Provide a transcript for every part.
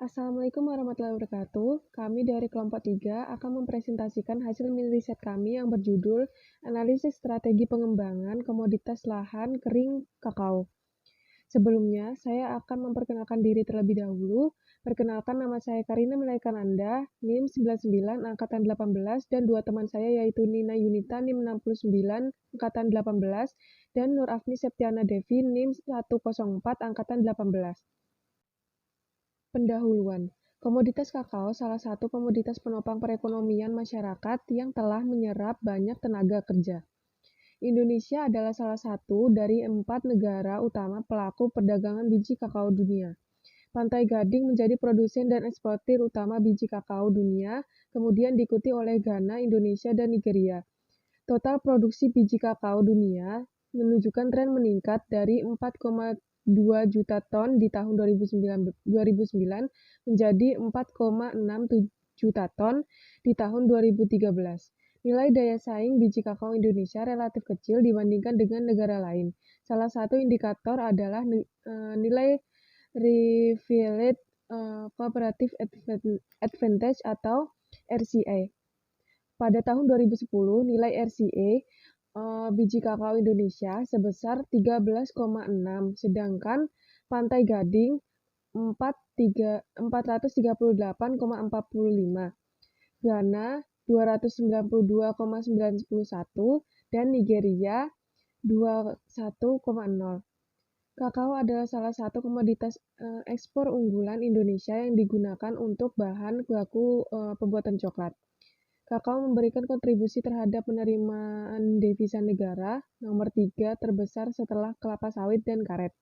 Assalamualaikum warahmatullahi wabarakatuh. Kami dari kelompok 3 akan mempresentasikan hasil riset kami yang berjudul Analisis Strategi Pengembangan Komoditas Lahan Kering Kakao. Sebelumnya, saya akan memperkenalkan diri terlebih dahulu. Perkenalkan, nama saya Karina Melaikananda, NIM 99 Angkatan 18, dan dua teman saya yaitu Nina Yunita NIM 69 Angkatan 18, dan Nur Afni Septiana Devi NIM 104 Angkatan 18. Pendahuluan. Komoditas kakao salah satu komoditas penopang perekonomian masyarakat yang telah menyerap banyak tenaga kerja. Indonesia adalah salah satu dari 4 negara utama pelaku perdagangan biji kakao dunia. Pantai Gading menjadi produsen dan eksportir utama biji kakao dunia, kemudian diikuti oleh Ghana, Indonesia, dan Nigeria. Total produksi biji kakao dunia menunjukkan tren meningkat dari 4,2 juta ton di tahun 2009 menjadi 4,6 juta ton di tahun 2013. Nilai daya saing biji kakao Indonesia relatif kecil dibandingkan dengan negara lain. Salah satu indikator adalah nilai Revealed Cooperative Advantage atau RCA. Pada tahun 2010, nilai RCA biji kakao Indonesia sebesar 13,6, sedangkan Pantai Gading 438,45, Ghana 292,911, dan Nigeria 21,0. Kakao adalah salah satu komoditas ekspor unggulan Indonesia yang digunakan untuk bahan baku pembuatan coklat. Kakao memberikan kontribusi terhadap penerimaan devisa negara nomor 3 terbesar setelah kelapa sawit dan karet.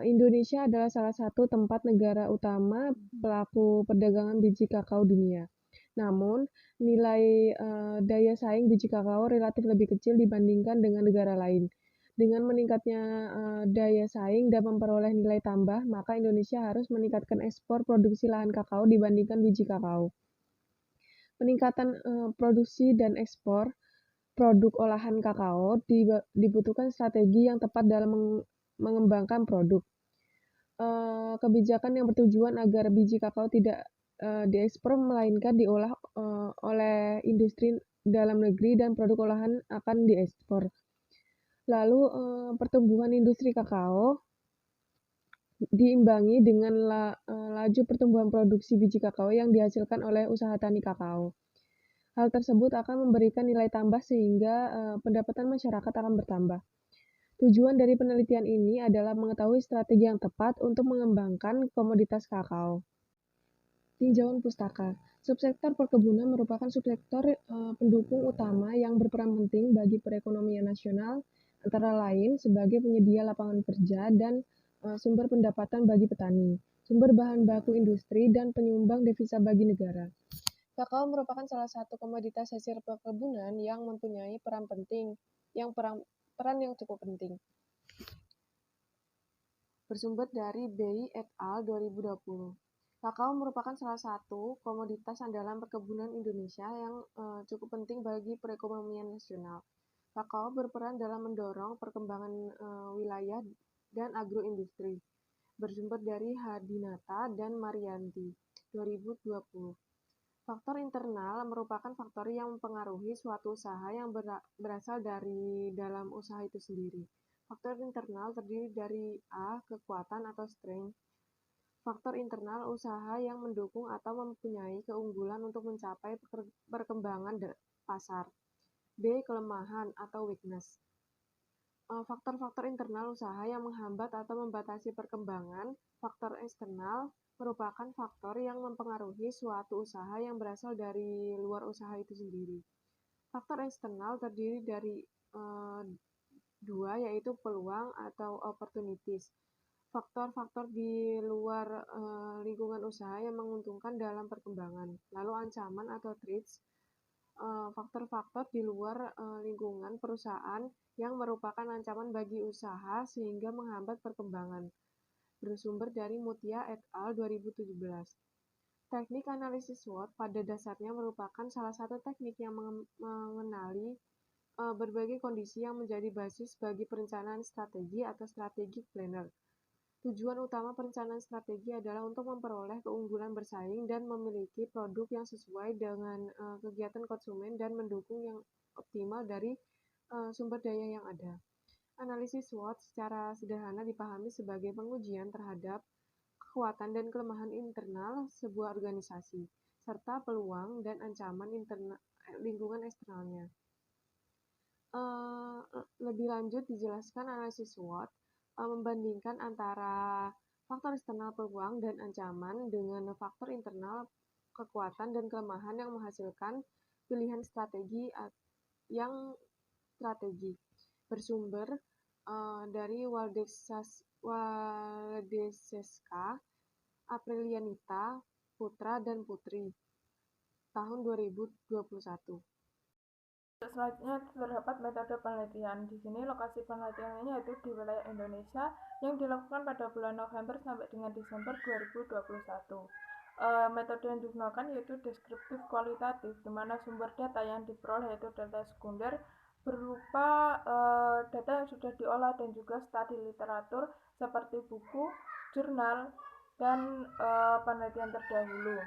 Indonesia adalah salah satu tempat negara utama pelaku perdagangan biji kakao dunia. Namun, nilai daya saing biji kakao relatif lebih kecil dibandingkan dengan negara lain. Dengan meningkatnya daya saing dan memperoleh nilai tambah, maka Indonesia harus meningkatkan ekspor produksi lahan kakao dibandingkan biji kakao. Peningkatan produksi dan ekspor produk olahan kakao dibutuhkan strategi yang tepat dalam mengembangkan produk. Kebijakan yang bertujuan agar biji kakao tidak diekspor melainkan diolah oleh industri dalam negeri dan produk olahan akan diekspor. Lalu pertumbuhan industri kakao diimbangi dengan laju pertumbuhan produksi biji kakao yang dihasilkan oleh usaha tani kakao. Hal tersebut akan memberikan nilai tambah sehingga pendapatan masyarakat akan bertambah. Tujuan dari penelitian ini adalah mengetahui strategi yang tepat untuk mengembangkan komoditas kakao. Tinjauan pustaka. Subsektor perkebunan merupakan subsektor pendukung utama yang berperan penting bagi perekonomian nasional, antara lain sebagai penyedia lapangan kerja dan sumber pendapatan bagi petani, sumber bahan baku industri, dan penyumbang devisa bagi negara. Kakao merupakan salah satu komoditas hasil perkebunan yang mempunyai peran yang cukup penting. Bersumber dari Bei et al. 2020. Kakao merupakan salah satu komoditas andalan perkebunan Indonesia yang cukup penting bagi perekonomian nasional. Kakao berperan dalam mendorong perkembangan wilayah dan agroindustri. Bersumber dari Hadinata dan Marianti, 2020. Faktor internal merupakan faktor yang mempengaruhi suatu usaha yang berasal dari dalam usaha itu sendiri. Faktor internal terdiri dari A. Kekuatan atau strength. Faktor internal usaha yang mendukung atau mempunyai keunggulan untuk mencapai perkembangan pasar. B. Kelemahan atau weakness. Faktor-faktor internal usaha yang menghambat atau membatasi perkembangan. Faktor eksternal merupakan faktor yang mempengaruhi suatu usaha yang berasal dari luar usaha itu sendiri. Faktor eksternal terdiri dari dua, yaitu peluang atau opportunities. Faktor-faktor di luar lingkungan usaha yang menguntungkan dalam perkembangan. Lalu ancaman atau threats. Faktor-faktor di luar lingkungan perusahaan yang merupakan ancaman bagi usaha sehingga menghambat perkembangan. Bersumber dari Mutia et al. 2017. Teknik analisis SWOT pada dasarnya merupakan salah satu teknik yang mengenali berbagai kondisi yang menjadi basis bagi perencanaan strategi atau strategic planner. Tujuan utama perencanaan strategi adalah untuk memperoleh keunggulan bersaing dan memiliki produk yang sesuai dengan kegiatan konsumen dan mendukung yang optimal dari sumber daya yang ada. Analisis SWOT secara sederhana dipahami sebagai pengujian terhadap kekuatan dan kelemahan internal sebuah organisasi, serta peluang dan ancaman lingkungan eksternalnya. Lebih lanjut dijelaskan analisis SWOT membandingkan antara faktor eksternal peluang dan ancaman dengan faktor internal kekuatan dan kelemahan yang menghasilkan pilihan strategi yang bersumber dari Waldeczeska, Aprilianita, Putra dan Putri tahun 2021. Selanjutnya terdapat metode penelitian. Di sini lokasi penelitiannya yaitu di wilayah Indonesia yang dilakukan pada bulan November sampai dengan Desember 2021. Metode yang digunakan yaitu deskriptif kualitatif, di mana sumber data yang diperoleh yaitu data sekunder berupa data yang sudah diolah dan juga studi literatur seperti buku, jurnal, dan penelitian terdahulu.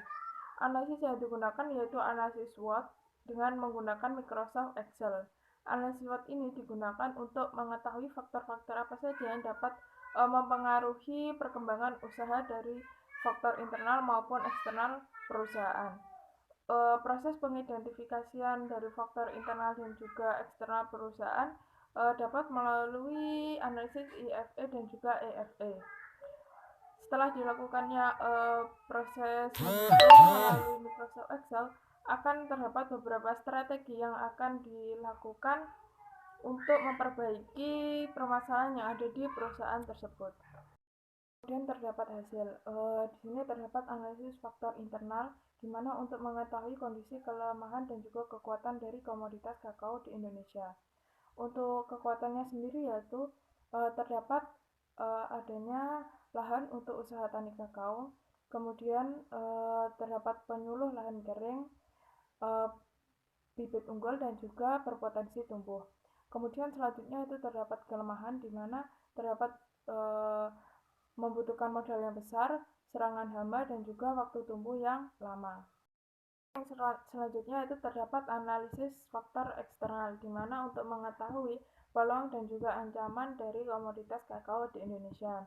Analisis yang digunakan yaitu analisis SWOT dengan menggunakan Microsoft Excel. Analisis SWOT ini digunakan untuk mengetahui faktor-faktor apa saja yang dapat mempengaruhi perkembangan usaha dari faktor internal maupun eksternal perusahaan. Proses pengidentifikasian dari faktor internal dan juga eksternal perusahaan dapat melalui analisis IFE dan juga EFE. Setelah dilakukannya proses melalui Microsoft Excel, akan terdapat beberapa strategi yang akan dilakukan untuk memperbaiki permasalahan yang ada di perusahaan tersebut. Kemudian terdapat hasil. Di sini terdapat analisis faktor internal, di mana untuk mengetahui kondisi kelemahan dan juga kekuatan dari komoditas kakao di Indonesia. Untuk kekuatannya sendiri yaitu terdapat adanya lahan untuk usaha tani kakao, kemudian terdapat penyuluh lahan kering, bibit unggul dan juga berpotensi tumbuh. Kemudian selanjutnya itu terdapat kelemahan di mana terdapat membutuhkan modal yang besar, serangan hama dan juga waktu tumbuh yang lama. Yang selanjutnya itu terdapat analisis faktor eksternal, di mana untuk mengetahui peluang dan juga ancaman dari komoditas kakao di Indonesia.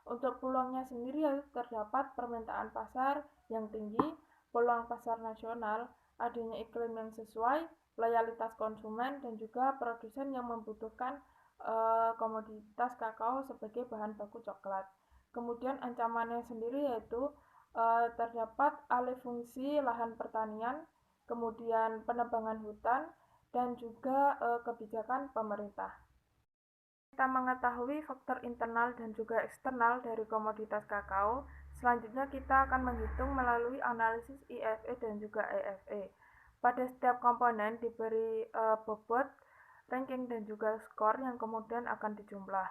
Untuk peluangnya sendiri terdapat permintaan pasar yang tinggi, peluang pasar nasional, adanya iklim yang sesuai, loyalitas konsumen, dan juga produsen yang membutuhkan komoditas kakao sebagai bahan baku coklat. Kemudian ancamannya sendiri yaitu terdapat alih fungsi lahan pertanian, kemudian penebangan hutan, dan juga kebijakan pemerintah. Kita mengetahui faktor internal dan juga eksternal dari komoditas kakao. Selanjutnya kita akan menghitung melalui analisis IFE dan juga EFE. Pada setiap komponen diberi bobot, ranking dan juga skor yang kemudian akan dijumlah.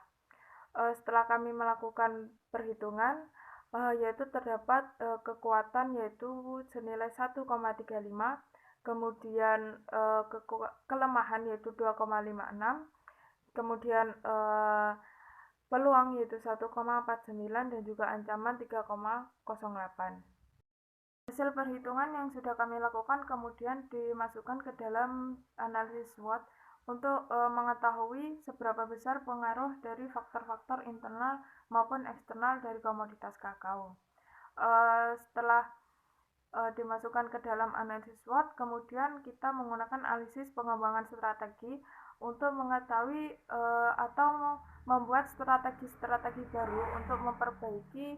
Setelah kami melakukan perhitungan, yaitu terdapat kekuatan yaitu senilai 1,35, kemudian kelemahan yaitu 2,56, kemudian peluang yaitu 1,49 dan juga ancaman 3,08. Hasil perhitungan yang sudah kami lakukan kemudian dimasukkan ke dalam analisis SWOT untuk mengetahui seberapa besar pengaruh dari faktor-faktor internal maupun eksternal dari komoditas kakao. Setelah dimasukkan ke dalam analisis SWOT, kemudian kita menggunakan analisis pengembangan strategi untuk mengetahui atau membuat strategi-strategi baru untuk memperbaiki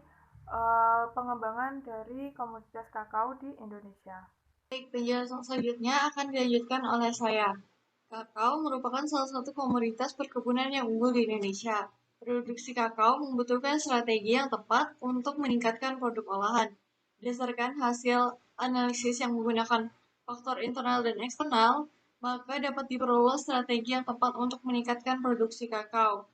pengembangan dari komoditas kakao di Indonesia. Baik, penjelasan selanjutnya akan dilanjutkan oleh saya. Kakao merupakan salah satu komoditas perkebunan yang unggul di Indonesia. Produksi kakao membutuhkan strategi yang tepat untuk meningkatkan produk olahan. Berdasarkan hasil analisis yang menggunakan faktor internal dan eksternal, maka dapat diperoleh strategi yang tepat untuk meningkatkan produksi kakao.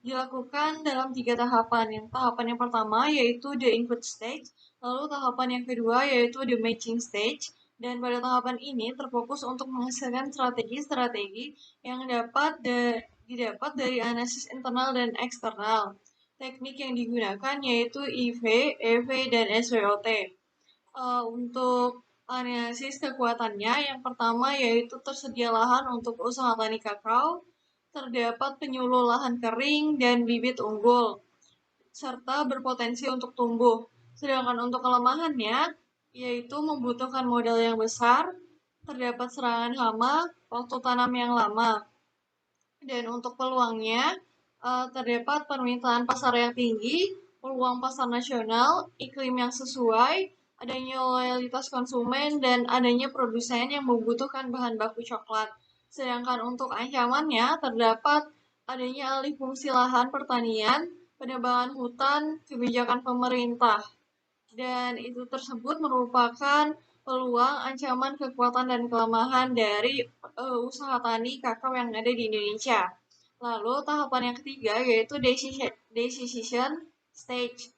Dilakukan dalam 3 tahapan. Tahapan yang pertama yaitu the input stage, lalu tahapan yang kedua yaitu the matching stage, Dan pada tahapan ini terfokus untuk menghasilkan strategi-strategi yang didapat dari analisis internal dan eksternal. Teknik yang digunakan yaitu IV, EV, dan SWOT. Untuk analisis kekuatannya, yang pertama yaitu tersedia lahan untuk usaha tani kakao, terdapat penyuluh lahan kering dan bibit unggul, serta berpotensi untuk tumbuh. Sedangkan untuk kelemahannya, yaitu membutuhkan modal yang besar, terdapat serangan hama, waktu tanam yang lama. Dan untuk peluangnya, terdapat permintaan pasar yang tinggi, peluang pasar nasional, iklim yang sesuai, adanya loyalitas konsumen, dan adanya produsen yang membutuhkan bahan baku coklat. Sedangkan untuk ancamannya, terdapat adanya alih fungsi lahan pertanian, penebangan hutan, kebijakan pemerintah. Dan itu tersebut merupakan peluang, ancaman, kekuatan, dan kelemahan dari usaha tani kakao yang ada di Indonesia. Lalu tahapan yang ketiga yaitu decision stage.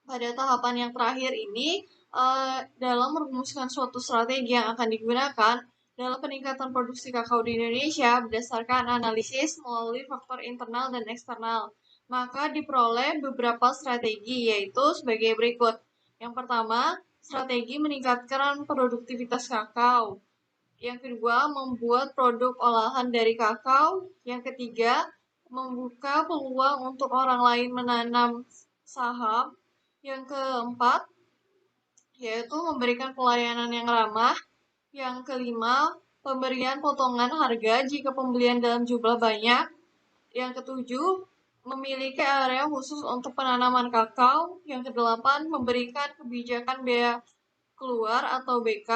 Pada tahapan yang terakhir ini, dalam merumuskan suatu strategi yang akan digunakan dalam peningkatan produksi kakao di Indonesia berdasarkan analisis melalui faktor internal dan eksternal, maka diperoleh beberapa strategi, yaitu sebagai berikut. Yang pertama, strategi meningkatkan produktivitas kakao. Yang kedua, membuat produk olahan dari kakao. Yang ketiga, membuka peluang untuk orang lain menanam saham. Yang keempat, yaitu memberikan pelayanan yang ramah. Yang kelima, pemberian potongan harga jika pembelian dalam jumlah banyak. Yang ketujuh, memiliki area khusus untuk penanaman kakao. Yang kedelapan, memberikan kebijakan bea keluar atau BK.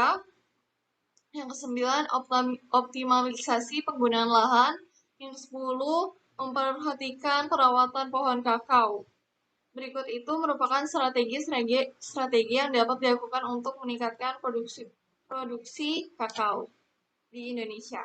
Yang kesembilan, optimalisasi penggunaan lahan. Yang kesepuluh, memperhatikan perawatan pohon kakao. Berikut itu merupakan strategi yang dapat dilakukan untuk meningkatkan produksi kakao di Indonesia.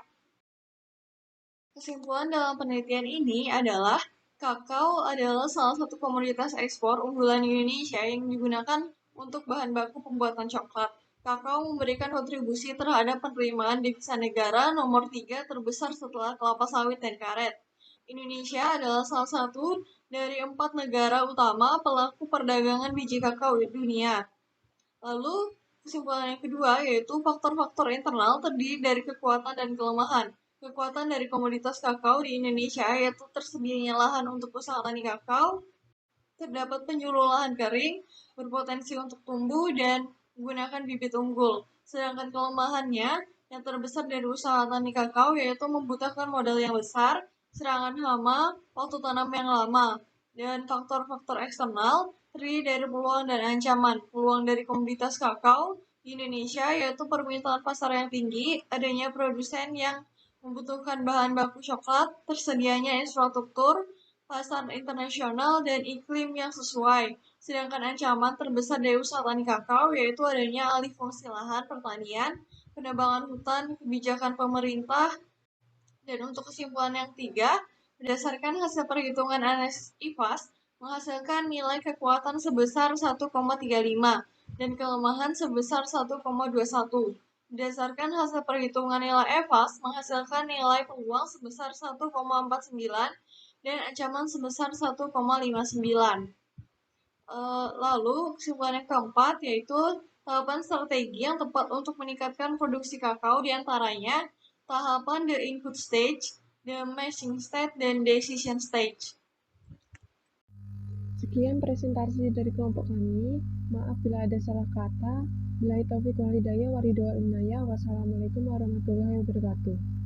Kesimpulan dalam penelitian ini adalah kakao adalah salah satu komoditas ekspor unggulan Indonesia yang digunakan untuk bahan baku pembuatan coklat. Kakao memberikan kontribusi terhadap penerimaan devisa negara nomor 3 terbesar setelah kelapa sawit dan karet. Indonesia adalah salah satu dari 4 negara utama pelaku perdagangan biji kakao di dunia. Lalu, kesimpulan yang kedua yaitu faktor-faktor internal terdiri dari kekuatan dan kelemahan. Kekuatan dari komoditas kakao di Indonesia yaitu tersedianya lahan untuk usaha tani kakao, terdapat penyuluh lahan kering, berpotensi untuk tumbuh, dan menggunakan bibit unggul. Sedangkan kelemahannya, yang terbesar dari usaha tani kakao yaitu membutuhkan modal yang besar, serangan hama, waktu tanam yang lama, dan faktor-faktor eksternal terdiri dari peluang dan ancaman. Peluang dari komoditas kakao di Indonesia yaitu permintaan pasar yang tinggi, adanya produsen yang membutuhkan bahan baku coklat, tersedianya infrastruktur, pasar internasional, dan iklim yang sesuai. Sedangkan ancaman terbesar dari usaha tani kakao yaitu adanya alih fungsi lahan pertanian, penebangan hutan, kebijakan pemerintah. Dan untuk kesimpulan yang ketiga, berdasarkan hasil perhitungan analisis IFAS, menghasilkan nilai kekuatan sebesar 1,35 dan kelemahan sebesar 1,21. Berdasarkan hasil perhitungan nilai EFAS, menghasilkan nilai peluang sebesar 1,49 dan ancaman sebesar 1,59. Lalu kesimpulan yang keempat yaitu tahapan strategi yang tepat untuk meningkatkan produksi kakao diantaranya tahapan the input stage, the meshing stage, dan decision stage. Sekian presentasi dari kelompok kami. Maaf bila ada salah kata. Billahi taufiq wal hidayah, waridho wal inayah. Wassalamualaikum warahmatullahi wabarakatuh.